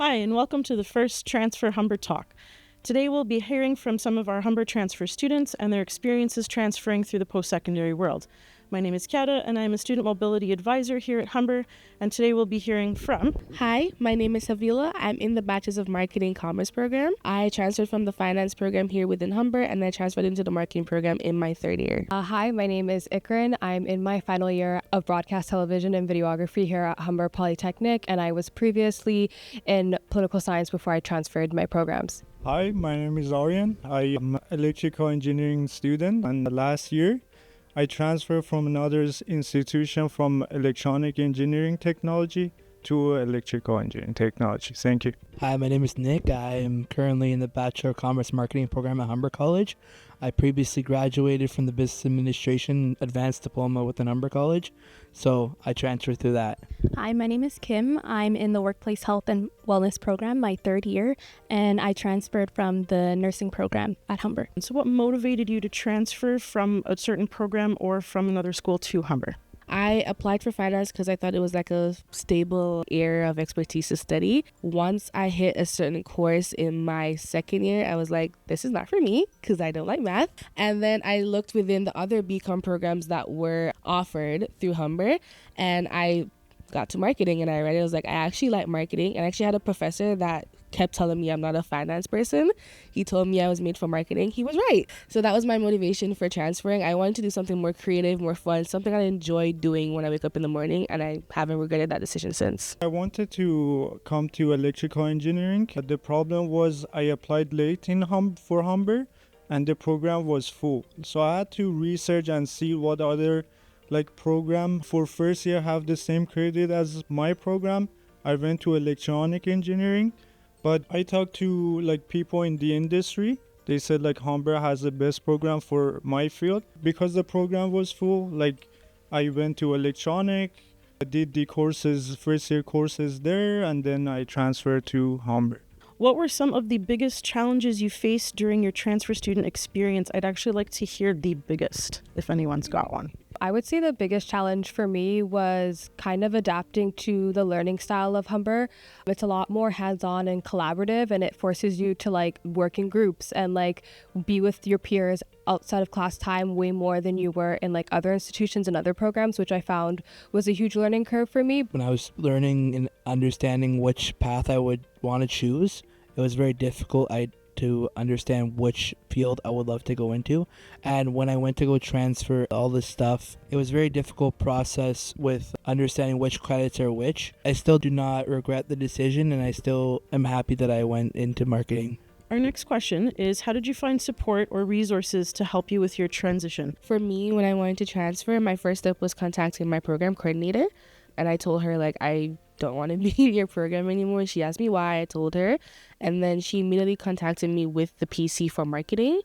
Hi, and welcome to the first Transfer Humber Talk. Today we'll be hearing from some of our Humber transfer students and their experiences transferring through the post-secondary world. My name is Kiara, and I'm a student mobility advisor here at Humber, and today we'll be hearing from... Hi, my name is Havila. I'm in the Bachelor's of Marketing Commerce program. I transferred from the finance program here within Humber, and I transferred into the marketing program in my third year. Hi, my name is Ikran. I'm in my final year of broadcast television and videography here at Humber Polytechnic, and I was previously in political science before I transferred my programs. Hi, my name is Aryan. I am an electrical engineering student, and last year I transferred from another institution from electronic engineering technology to electrical engineering technology. Thank you. Hi, my name is Nick. I am currently in the Bachelor of Commerce Marketing program at Humber College. I previously graduated from the Business Administration Advanced Diploma within Humber College, so I transferred through that. Hi, my name is Kim. I'm in the Workplace Health and Wellness program, my third year, and I transferred from the nursing program at Humber. So what motivated you to transfer from a certain program or from another school to Humber? I applied for finance because I thought it was like a stable area of expertise to study. Once I hit a certain course in my second year, I was like, this is not for me because I don't like math. And then I looked within the other BCom programs that were offered through Humber, and I got to marketing and I read it. I was like, I actually like marketing. And I actually had a professor that kept telling me I'm not a finance person. He told me I was made for marketing. He was right. So that was my motivation for transferring. I wanted to do something more creative, more fun, something I enjoy doing when I wake up in the morning, and I haven't regretted that decision since. I wanted to come to electrical engineering. The problem was I applied late for Humber, and the program was full. So I had to research and see what other program for first year have the same credit as my program. I went to electronic engineering, but I talked to people in the industry. They said Humber has the best program for my field. Because the program was full, I went to electronic, I did the courses, first year courses there, and then I transferred to Humber. What were some of the biggest challenges you faced during your transfer student experience? I'd actually like to hear the biggest, if anyone's got one. I would say the biggest challenge for me was kind of adapting to the learning style of Humber. It's a lot more hands-on and collaborative, and it forces you to work in groups and be with your peers outside of class time way more than you were in other institutions and other programs, which I found was a huge learning curve for me. When I was learning and understanding which path I would want to choose, it was very difficult to understand which field I would love to go into. And when I went to go transfer all this stuff, it was a very difficult process with understanding which credits are which. I still do not regret the decision, and I still am happy that I went into marketing. Our next question is, how did you find support or resources to help you with your transition? For me, when I wanted to transfer, my first step was contacting my program coordinator, and I told her I don't want to be in your program anymore. She asked me why. I told her, and then she immediately contacted me with the PC for marketing.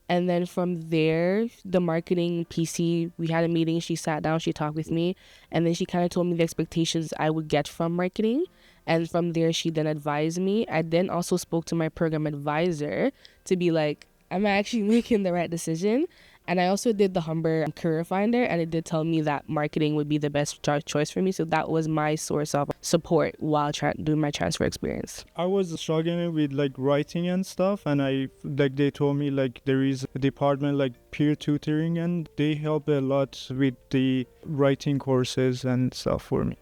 And then from there, the marketing PC, we had a meeting. She sat down, she talked with me, and then she kind of told me the expectations I would get from marketing. And from there, she then advised me. I then also spoke to my program advisor to be am I actually making the right decision? And I also did the Humber Career Finder, and it did tell me that marketing would be the best choice for me. So that was my source of support while doing my transfer experience. I was struggling with writing and stuff, and they told me there is a department peer tutoring, and they help a lot with the writing courses and stuff for me.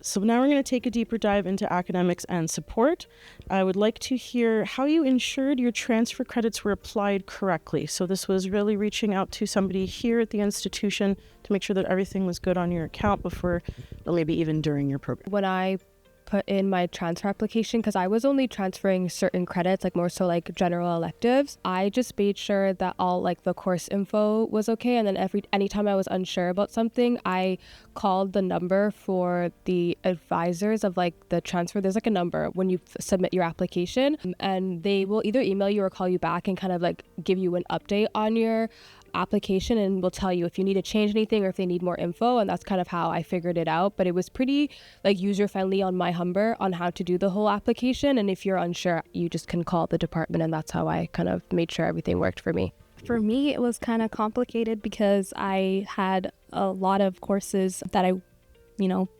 So now we're going to take a deeper dive into academics and support. I would like to hear how you ensured your transfer credits were applied correctly. So this was really reaching out to somebody here at the institution to make sure that everything was good on your account before, or maybe even during your program. When I put in my transfer application, because I was only transferring certain credits, more so general electives, I just made sure that all the course info was okay. And then anytime I was unsure about something, I called the number for the advisors of the transfer. There's a number when you submit your application, and they will either email you or call you back and kind of give you an update on your application, and will tell you if you need to change anything or if they need more info. And that's kind of how I figured it out. But it was pretty user friendly on my Humber on how to do the whole application. And if you're unsure, you just can call the department, and that's how I kind of made sure everything worked for me. For me, it was kind of complicated because I had a lot of courses that I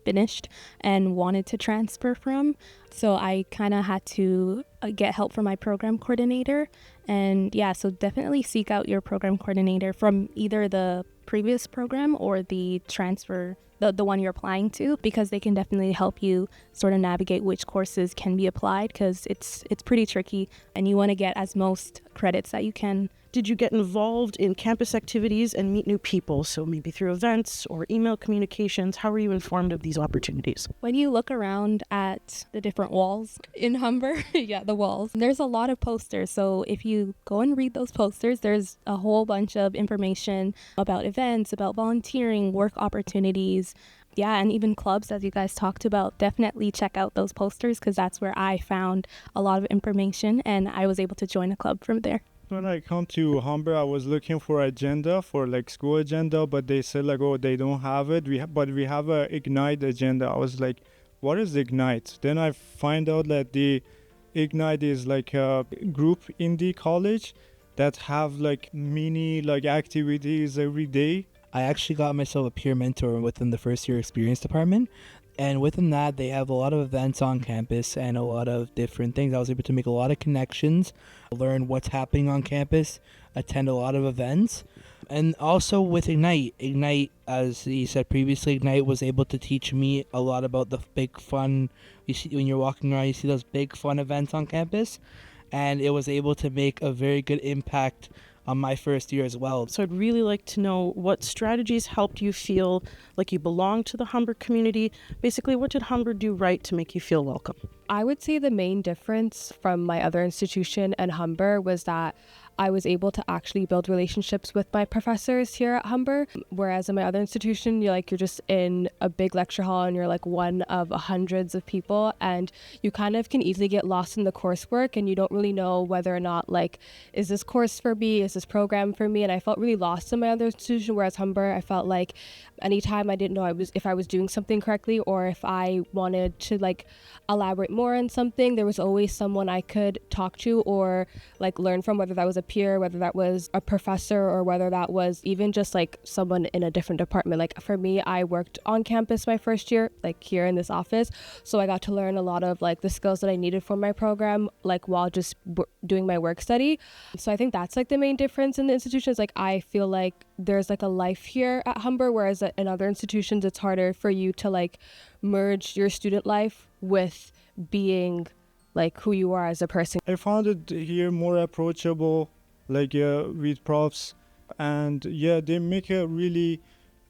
finished and wanted to transfer from. So I kind of had to get help from my program coordinator. And yeah, so definitely seek out your program coordinator from either the previous program or the transfer, the one you're applying to, because they can definitely help you sort of navigate which courses can be applied, because it's pretty tricky and you want to get as most credits that you can. Did you get involved in campus activities and meet new people? So maybe through events or email communications, how were you informed of these opportunities? When you look around at the different walls in Humber, yeah, the walls, there's a lot of posters. So if you go and read those posters, there's a whole bunch of information about events, about volunteering, work opportunities. Yeah, and even clubs, as you guys talked about. Definitely check out those posters, because that's where I found a lot of information and I was able to join a club from there. When I come to Humber, I was looking for agenda for like school agenda, but they said like, oh, they don't have it. But we have a Ignite agenda. I was like, what is Ignite? Then I find out that the Ignite is like a group in the college that have like mini like activities every day. I actually got myself a peer mentor within the first year experience department. And within that, they have a lot of events on campus and a lot of different things. I was able to make a lot of connections, learn what's happening on campus, attend a lot of events. And also with Ignite, as he said previously, Ignite was able to teach me a lot about the big fun. You see, when you're walking around, you see those big fun events on campus. And it was able to make a very good impact on my first year as well. So I'd really like to know what strategies helped you feel like you belong to the Humber community. Basically, what did Humber do right to make you feel welcome? I would say the main difference from my other institution and Humber was that I was able to actually build relationships with my professors here at Humber, whereas in my other institution, you're just in a big lecture hall and you're like one of hundreds of people, and you kind of can easily get lost in the coursework and you don't really know whether or not is this course for me, is this program for me? And I felt really lost in my other institution, whereas Humber, I felt like anytime I didn't know if I was doing something correctly or if I wanted to elaborate more on something, there was always someone I could talk to or learn from, whether that was a peer, whether that was a professor, or whether that was even just someone in a different department. For me, I worked on campus my first year, here in this office, so I got to learn a lot of the skills that I needed for my program, while just doing my work study. So I think that's the main difference in the institutions. I feel like there's a life here at Humber, whereas in other institutions it's harder for you to merge your student life with being who you are as a person. I found it here more approachable, with profs, and yeah, they make a really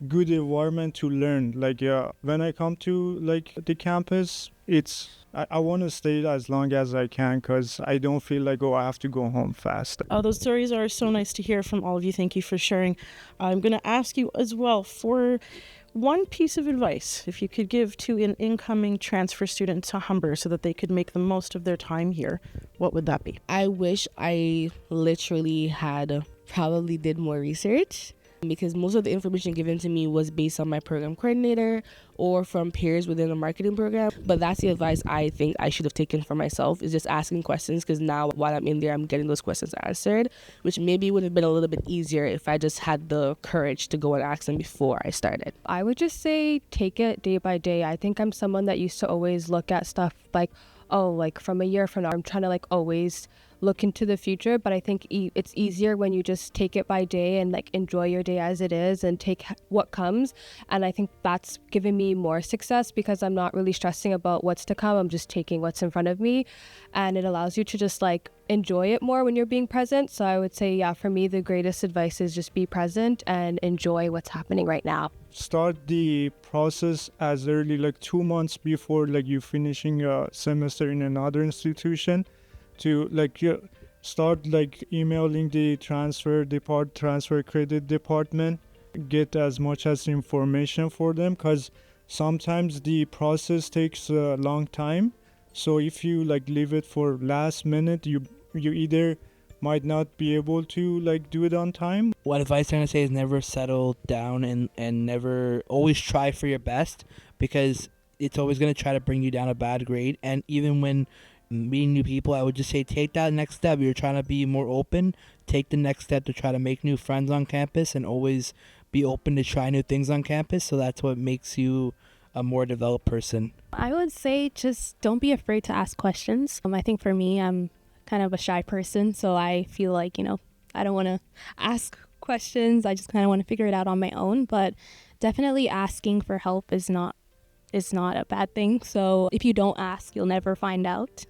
good environment to learn. When I come to the campus, I want to stay as long as I can, because I don't feel like, oh, I have to go home fast. Oh, those stories are so nice to hear from all of you. Thank you for sharing. I'm going to ask you as well for one piece of advice, if you could give to an incoming transfer student to Humber so that they could make the most of their time here, what would that be? I wish I literally had probably did more research, because most of the information given to me was based on my program coordinator or from peers within the marketing program. But that's the advice I think I should have taken for myself, is just asking questions, because now while I'm in there, I'm getting those questions answered, which maybe would have been a little bit easier if I just had the courage to go and ask them before I started. I would just say take it day by day. I think I'm someone that used to always look at stuff from a year from now. I'm trying to always look into the future, but I think it's easier when you just take it by day and enjoy your day as it is and take what comes. And I think that's given me more success, because I'm not really stressing about what's to come. I'm just taking what's in front of me, and it allows you to just enjoy it more when you're being present. So I would say, yeah, for me, the greatest advice is just be present and enjoy what's happening right now. Start the process as early 2 months before you finishing a semester in another institution, to start emailing the transfer credit department, get as much as information for them, because sometimes the process takes a long time. So if you leave it for last minute, you either might not be able to do it on time. What advice I'm going to say is never settle down and never, always try for your best, because it's always going to try to bring you down a bad grade. And even when meeting new people, I would just say take that next step. You're trying to be more open, take the next step to try to make new friends on campus, and always be open to try new things on campus. So that's what makes you a more developed person? I would say just don't be afraid to ask questions. I think for me, I'm kind of a shy person, so I feel like, I don't want to ask questions. I just kind of want to figure it out on my own, but definitely asking for help is not a bad thing. So if you don't ask, you'll never find out.